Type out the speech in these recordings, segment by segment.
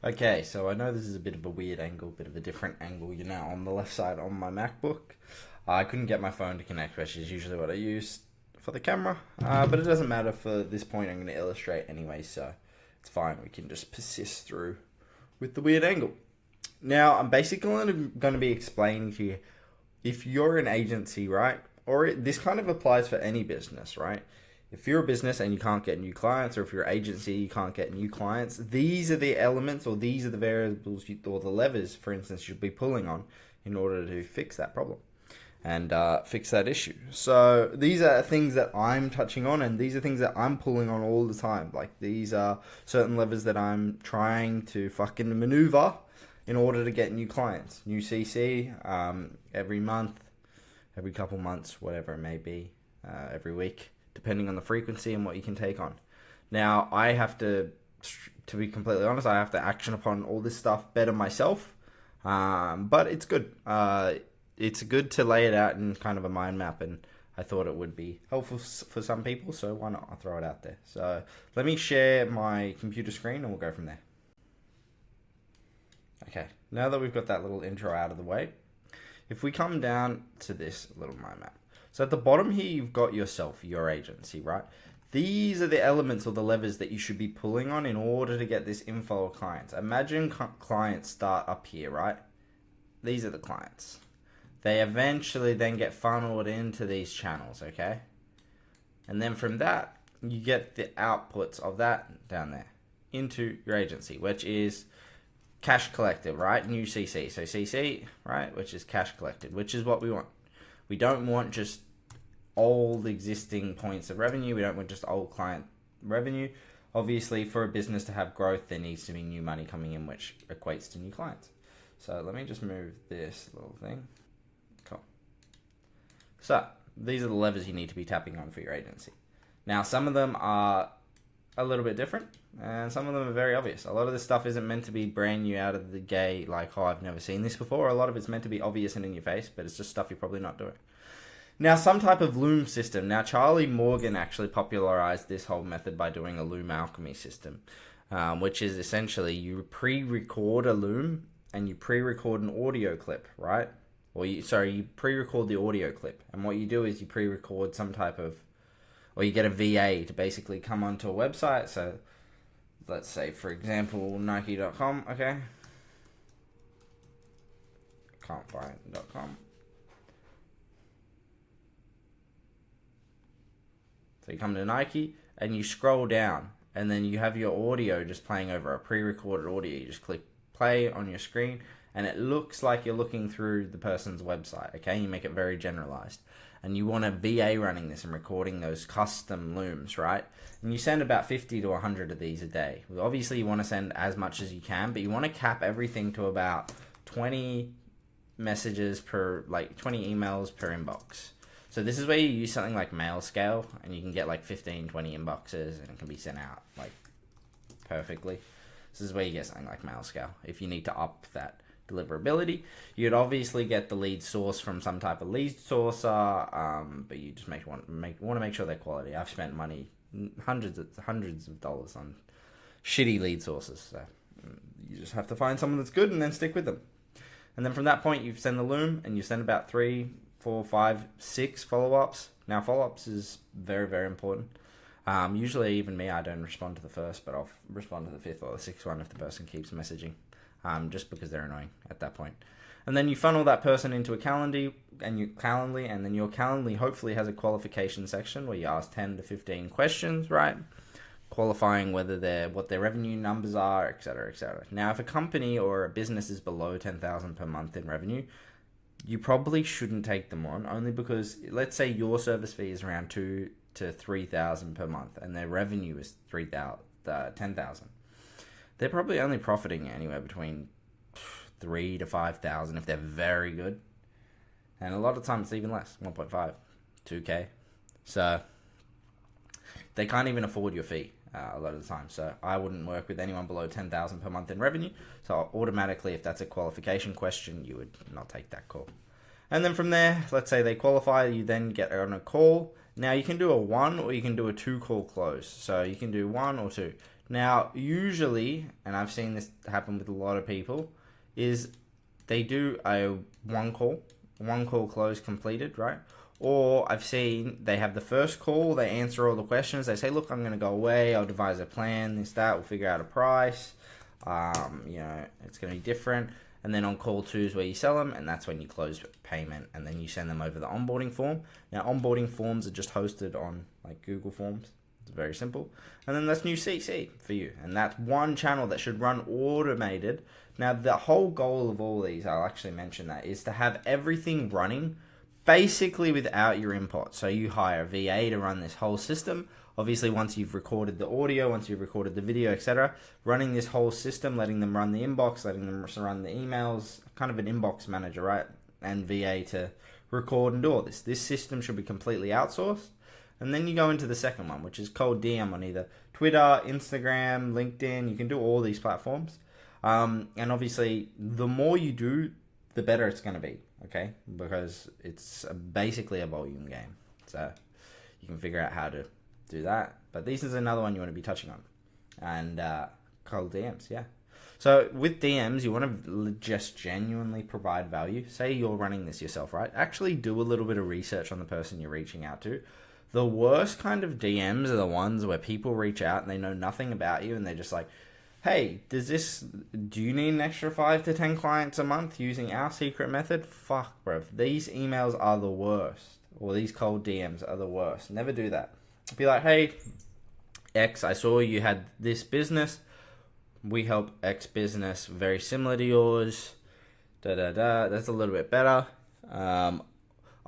Okay, so I know this is a bit of a weird angle, bit of a different angle. You're now on the left side on my MacBook. I couldn't get my phone to connect, which is usually what I use for the camera. But it doesn't matter for this point. I'm going to illustrate anyway, so it's fine. We can just persist through with the weird angle. Now, I'm basically going to be explaining to you if you're an agency, right? Or this kind of applies for any business, right? If you're a business and you can't get new clients, or if you're an agency, you can't get new clients, these are the elements or these are the variables or the levers, for instance, you'll be pulling on in order to fix that problem and fix that issue. So these are things that I'm touching on, and these are things that I'm pulling on all the time. Like, these are certain levers that I'm trying to fucking maneuver in order to get new clients, new CC, every month, every couple months, whatever it may be, every week, depending on the frequency and what you can take on. Now, I have to be completely honest, I have to action upon all this stuff better myself, but it's good. It's good to lay it out in kind of a mind map, and I thought it would be helpful for some people, so why not? I'll throw it out there. So let me share my computer screen and we'll go from there. Okay, now that we've got that little intro out of the way, if we come down to this little mind map. So at the bottom here, you've got yourself, your agency, right? These are the elements or the levers that you should be pulling on in order to get this inflow of clients. Imagine clients start up here, right? These are the clients. They eventually then get funneled into these channels, okay? And then from that, you get the outputs of that down there into your agency, which is cash collected, right? New CC. So CC, right? Which is cash collected, which is what we want. We don't want just old existing points of revenue. We don't want just old client revenue. Obviously, for a business to have growth, there needs to be new money coming in, which equates to new clients. So let me just move this little thing. Cool. So these are the levers you need to be tapping on for your agency. Now, some of them are a little bit different, and some of them are very obvious. A lot of this stuff isn't meant to be brand new out of the gate, like, oh, I've never seen this before. A lot of it's meant to be obvious and in your face, but it's just stuff you're probably not doing. Now, some type of loom system. Now, Charlie Morgan actually popularized this whole method by doing a loom alchemy system, which is essentially you pre-record a loom and you pre-record an audio clip, right? Or you pre-record the audio clip. And what you do is you pre-record some type of, or you get a VA to basically come onto a website. So let's say, for example, Nike.com, okay? Can't find .com. So you come to Nike and you scroll down, and then you have your audio just playing over a pre-recorded audio. You just click play on your screen and it looks like you're looking through the person's website, okay? You make it very generalized. And you want a VA running this and recording those custom looms, right? And you send about 50 to 100 of these a day. Well, obviously, you want to send as much as you can, but you want to cap everything to about 20 messages per, 20 emails per inbox. So this is where you use something like mail scale, and you can get 15, 20 inboxes, and it can be sent out perfectly. This is where you get something like mail scale. If you need to up that deliverability, you'd obviously get the lead source from some type of lead sourcer, but you just want to make sure they're quality. I've spent money, hundreds of dollars on shitty lead sources, so you just have to find someone that's good and then stick with them. And then from that point, you send the loom and you send about 3, 4, 5, 6 follow-ups. Now, follow-ups is very, very important. Usually, even me, I don't respond to the first, but I'll respond to the 5th or the 6th one if the person keeps messaging, just because they're annoying at that point. And then you funnel that person into a Calendly, and your Calendly hopefully has a qualification section where you ask 10 to 15 questions, right? Qualifying what their revenue numbers are, etc., etc. Now, if a company or a business is below 10,000 per month in revenue, you probably shouldn't take them on, only because, let's say your service fee is around 2,000 to 3,000 per month, and their revenue is 10,000. They're probably only profiting anywhere between 3,000 to 5,000 if they're very good, and a lot of times it's even less, 1.5, 2K. So they can't even afford your fee a lot of the time. So I wouldn't work with anyone below 10,000 per month in revenue. So automatically, if that's a qualification question, you would not take that call. And then from there, let's say they qualify, you then get on a call. Now you can do a 1 or you can do a 2 call close. So you can do 1 or 2. Now, usually, and I've seen this happen with a lot of people, is they do a one call close completed, right? Or I've seen they have the first call, they answer all the questions, they say, look, I'm going to go away, I'll devise a plan, this, that, we'll figure out a price, it's going to be different. And then on call 2 is where you sell them, and that's when you close payment, and then you send them over the onboarding form. Now, onboarding forms are just hosted on like Google Forms. It's very simple. And then that's new CC for you. And that's one channel that should run automated. Now, the whole goal of all these, I'll actually mention that, is to have everything running basically without your input. So you hire a VA to run this whole system. Obviously, once you've recorded the audio, once you've recorded the video, etc., running this whole system, letting them run the inbox, letting them run the emails, kind of an inbox manager, right? And VA to record and do all this. This system should be completely outsourced. And then you go into the second one, which is cold DM on either Twitter, Instagram, LinkedIn. You can do all these platforms. And obviously, the more you do, the better it's going to be, okay? Because it's basically a volume game. So you can figure out how to do that. But this is another one you want to be touching on. And cold DMs, yeah. So with DMs, you want to just genuinely provide value. Say you're running this yourself, right? Actually do a little bit of research on the person you're reaching out to. The worst kind of DMs are the ones where people reach out and they know nothing about you and they're just like, hey, do you need an extra 5 to 10 clients a month using our secret method? Fuck, bro. These emails are the worst. Or these cold DMs are the worst. Never do that. Be like, hey, X, I saw you had this business. We help X business very similar to yours. That's a little bit better.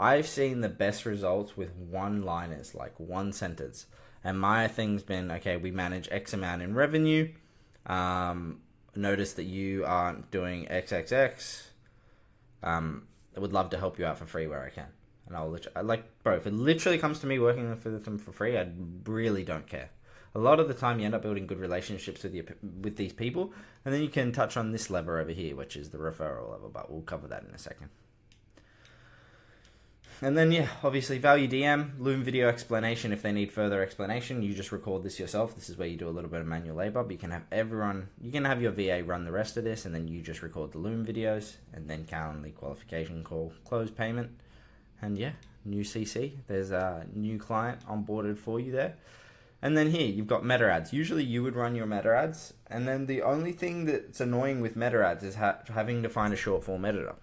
I've seen the best results with one-liners, like one sentence. And my thing's been, okay, we manage X amount in revenue. Notice that you aren't doing XXX. I would love to help you out for free where I can. And if it literally comes to me working for them for free, I really don't care. A lot of the time you end up building good relationships with these people. And then you can touch on this lever over here, which is the referral level, but we'll cover that in a second. And then, yeah, obviously value DM, Loom video explanation. If they need further explanation, you just record this yourself. This is where you do a little bit of manual labor, but you can have your VA run the rest of this, and then you just record the Loom videos, and then Calendly qualification call, close payment. And yeah, new CC. There's a new client onboarded for you there. And then here, you've got meta ads. Usually you would run your meta ads, and then the only thing that's annoying with meta ads is having to find a short form editor.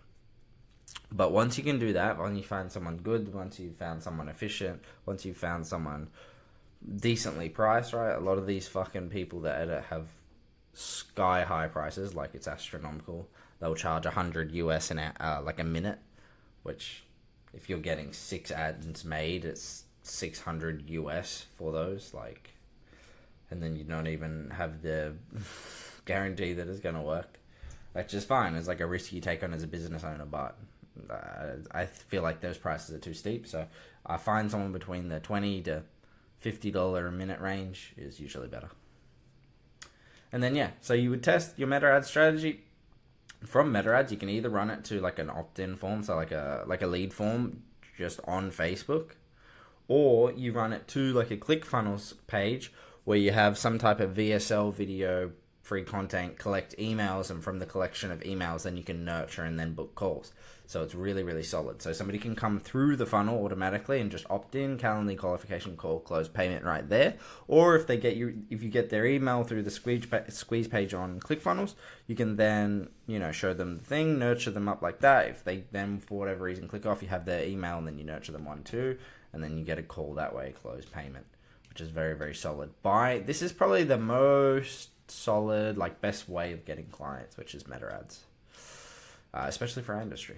But once you can do that, once you find someone good, once you've found someone efficient, once you've found someone decently priced, right? A lot of these fucking people that edit have sky high prices, like it's astronomical. They'll charge $100 US like a minute, which if you're getting 6 ads made, it's $600 US for those, like, and then you don't even have the guarantee that it's going to work, which is fine. It's like a risk you take on as a business owner, but I feel like those prices are too steep. So I find someone between the $20 to $50 a minute range is usually better. And then, yeah, so you would test your meta ad strategy. From meta ads, you can either run it to like an opt-in form, so like a lead form just on Facebook, or you run it to like a ClickFunnels page where you have some type of VSL video, free content, collect emails, and from the collection of emails, then you can nurture and then book calls. So it's really, really solid. So somebody can come through the funnel automatically and just opt in, Calendly qualification call, close payment right there. Or if you get their email through the squeeze page on ClickFunnels, you can then, show them the thing, nurture them up like that. If they then, for whatever reason, click off, you have their email and then you nurture them 1, 2, and then you get a call that way, close payment, which is very, very solid. This is probably the most solid, best way of getting clients, which is meta ads, especially for our industry.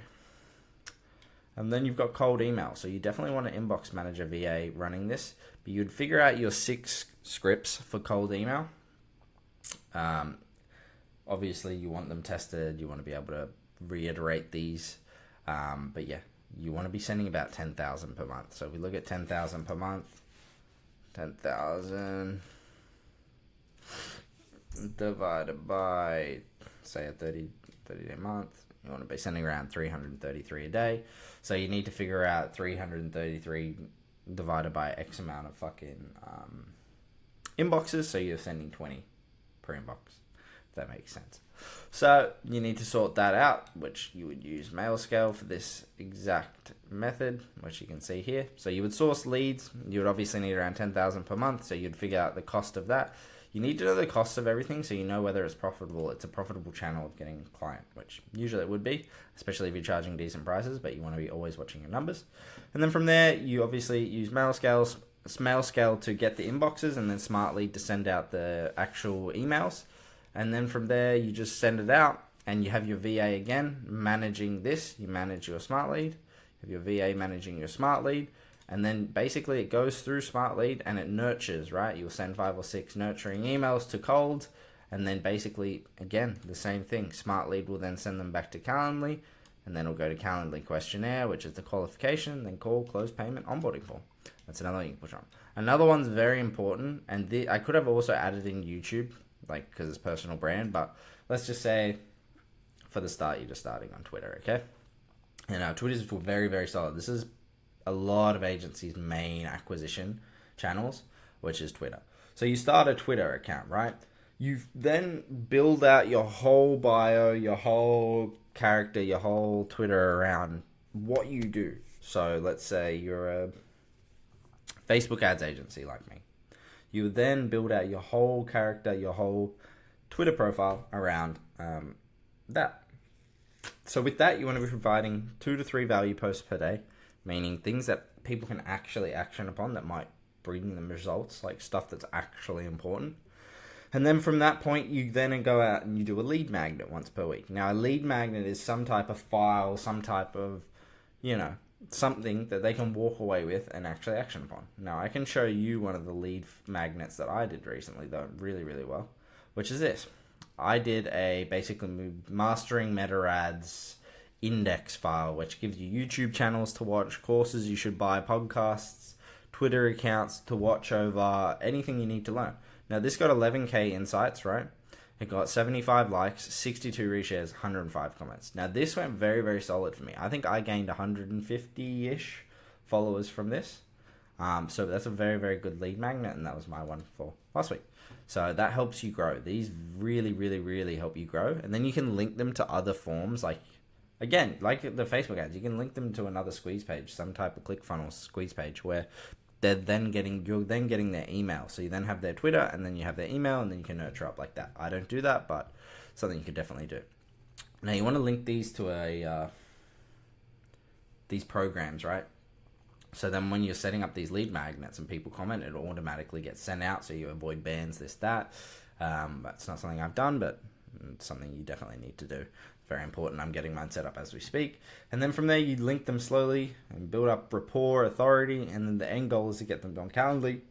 And then you've got cold email. So you definitely want an inbox manager VA running this, but you'd figure out your 6 scripts for cold email. Obviously you want them tested. You want to be able to reiterate these. But yeah, you want to be sending about 10,000 per month. So if we look at 10,000 per month, 10,000 divided by, say, a 30-day month, you want to be sending around 333 a day. So you need to figure out 333 divided by X amount of fucking inboxes, so you're sending 20 per inbox, if that makes sense. So you need to sort that out, which you would use MailScale for this exact method, which you can see here. So you would source leads. You would obviously need around 10,000 per month, so you'd figure out the cost of that. You need to know the cost of everything so you know whether it's profitable. It's a profitable channel of getting a client, which usually it would be, especially if you're charging decent prices, but you want to be always watching your numbers. And then from there, you obviously use MailScale to get the inboxes, and then SmartLead to send out the actual emails. And then from there, you just send it out, and you have your VA again managing this. You manage your SmartLead. You have your VA managing your SmartLead. And then basically it goes through SmartLead and it nurtures, right? You'll send 5 or 6 nurturing emails to cold. And then basically, again, the same thing. SmartLead will then send them back to Calendly. And then it'll go to Calendly questionnaire, which is the qualification, then call, close payment, onboarding form. That's another one you can push on. Another one's very important. And I could have also added in YouTube, like, because it's personal brand. But let's just say, for the start, you're just starting on Twitter, okay? And Twitter's very, very solid. This is a lot of agencies' main acquisition channels, which is Twitter. So you start a Twitter account, right? You then build out your whole bio, your whole character, your whole Twitter around what you do. So let's say you're a Facebook ads agency like me. You would then build out your whole character, your whole Twitter profile around that. So with that, you want to be providing 2 to 3 value posts per day, meaning things that people can actually action upon that might bring them results, like stuff that's actually important. And then from that point, you then go out and you do a lead magnet once per week. Now, a lead magnet is some type of file, some type of, something that they can walk away with and actually action upon. Now, I can show you one of the lead magnets that I did recently, though, really, really well, which is this. I did a basically mastering meta ads index file, which gives you YouTube channels to watch, courses you should buy, podcasts, Twitter accounts to watch over, anything you need to learn. Now, this got 11k insights, right? It got 75 likes, 62 reshares, 105 comments. Now, this went very, very solid for me. I think I gained 150-ish followers from this. So that's a very, very good lead magnet, and that was my one for last week. So that helps you grow. These really, really, really help you grow. And then you can link them to other forms, like the Facebook ads. You can link them to another squeeze page, some type of ClickFunnels squeeze page, where you're then getting their email. So you then have their Twitter, and then you have their email, and then you can nurture up like that. I don't do that, but something you could definitely do. Now, you want to link these to these programs, right? So then when you're setting up these lead magnets and people comment, it automatically gets sent out, so you avoid bans, this, that. That's not something I've done, but it's something you definitely need to do. Very important. I'm getting mine set up as we speak. And then from there, you link them slowly and build up rapport, authority, and then the end goal is to get them on Calendly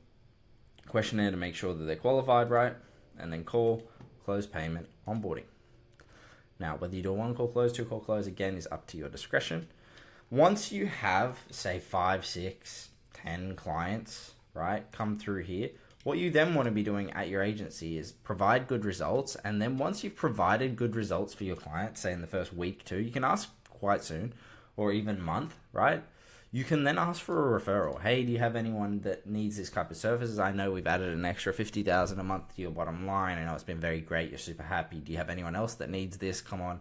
questionnaire to make sure that they're qualified, right? And then call, close payment, onboarding. Now, whether you do a 1 call close, 2 call close, again, is up to your discretion. Once you have, say, 5, 6, 10 clients, right, come through here, what you then want to be doing at your agency is provide good results. And then once you've provided good results for your clients, say in the first week, 2, you can ask quite soon, or even month, right? You can then ask for a referral. Hey, do you have anyone that needs this type of services? I know we've added an extra $50,000 a month to your bottom line. I know it's been very great. You're super happy. Do you have anyone else that needs this? Come on.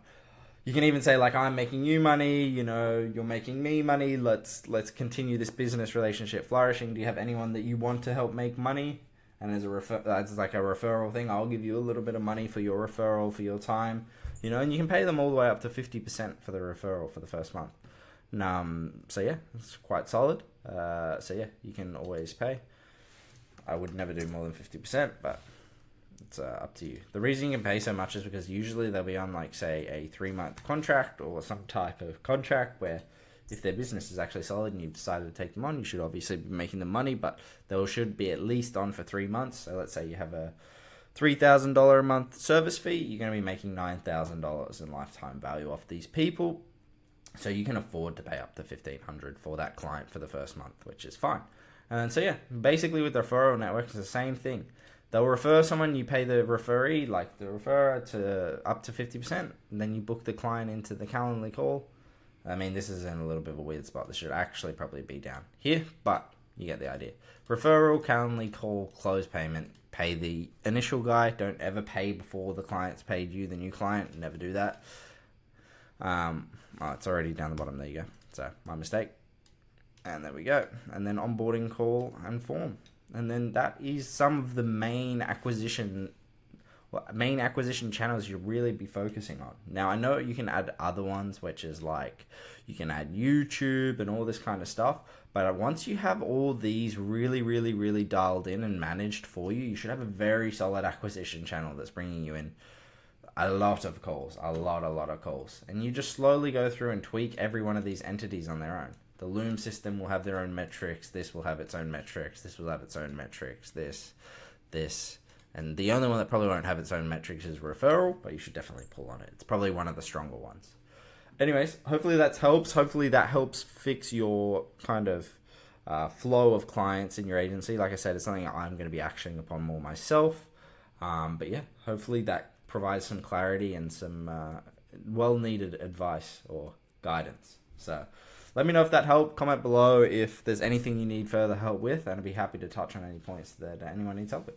You can even say, like, I'm making you money, you're making me money. Let's continue this business relationship flourishing. Do you have anyone that you want to help make money? And that's like a referral thing. I'll give you a little bit of money for your referral, for your time, and you can pay them all the way up to 50% for the referral for the first month. So yeah, it's quite solid. So yeah, you can always pay. I would never do more than 50%, but it's up to you. The reason you can pay so much is because usually they'll be on, like, say, a 3-month contract or some type of contract where if their business is actually solid and you've decided to take them on, you should obviously be making them money, but they should be at least on for 3 months. So let's say you have a $3,000 a month service fee, you're going to be making $9,000 in lifetime value off these people. So you can afford to pay up to $1,500 for that client for the first month, which is fine. And so yeah, basically with the referral network, it's the same thing. They'll refer someone, you pay the referee, like the referrer, to up to 50%, and then you book the client into the Calendly call. I mean, this is in a little bit of a weird spot. This should actually probably be down here, but you get the idea. Referral, Calendly call, close payment, pay the initial guy. Don't ever pay before the client's paid you, the new client. Never do that. Oh, it's already down the bottom. There you go. So my mistake. And there we go. And then onboarding call and form. And then that is some of the main acquisition channels you really be focusing on. Now, I know you can add other ones, which is like you can add YouTube and all this kind of stuff. But once you have all these really, really, really dialed in and managed for you, you should have a very solid acquisition channel that's bringing you in a lot of calls, a lot of calls. And you just slowly go through and tweak every one of these entities on their own. The Loom system will have their own metrics. This will have its own metrics. This will have its own metrics. This. And the only one that probably won't have its own metrics is referral, but you should definitely pull on it. It's probably one of the stronger ones. Anyways, hopefully that helps. Hopefully that helps fix your kind of flow of clients in your agency. Like I said, it's something I'm going to be actioning upon more myself. But yeah, hopefully that provides some clarity and some well-needed advice or guidance. So let me know if that helped. Comment below if there's anything you need further help with, and I'd be happy to touch on any points that anyone needs help with.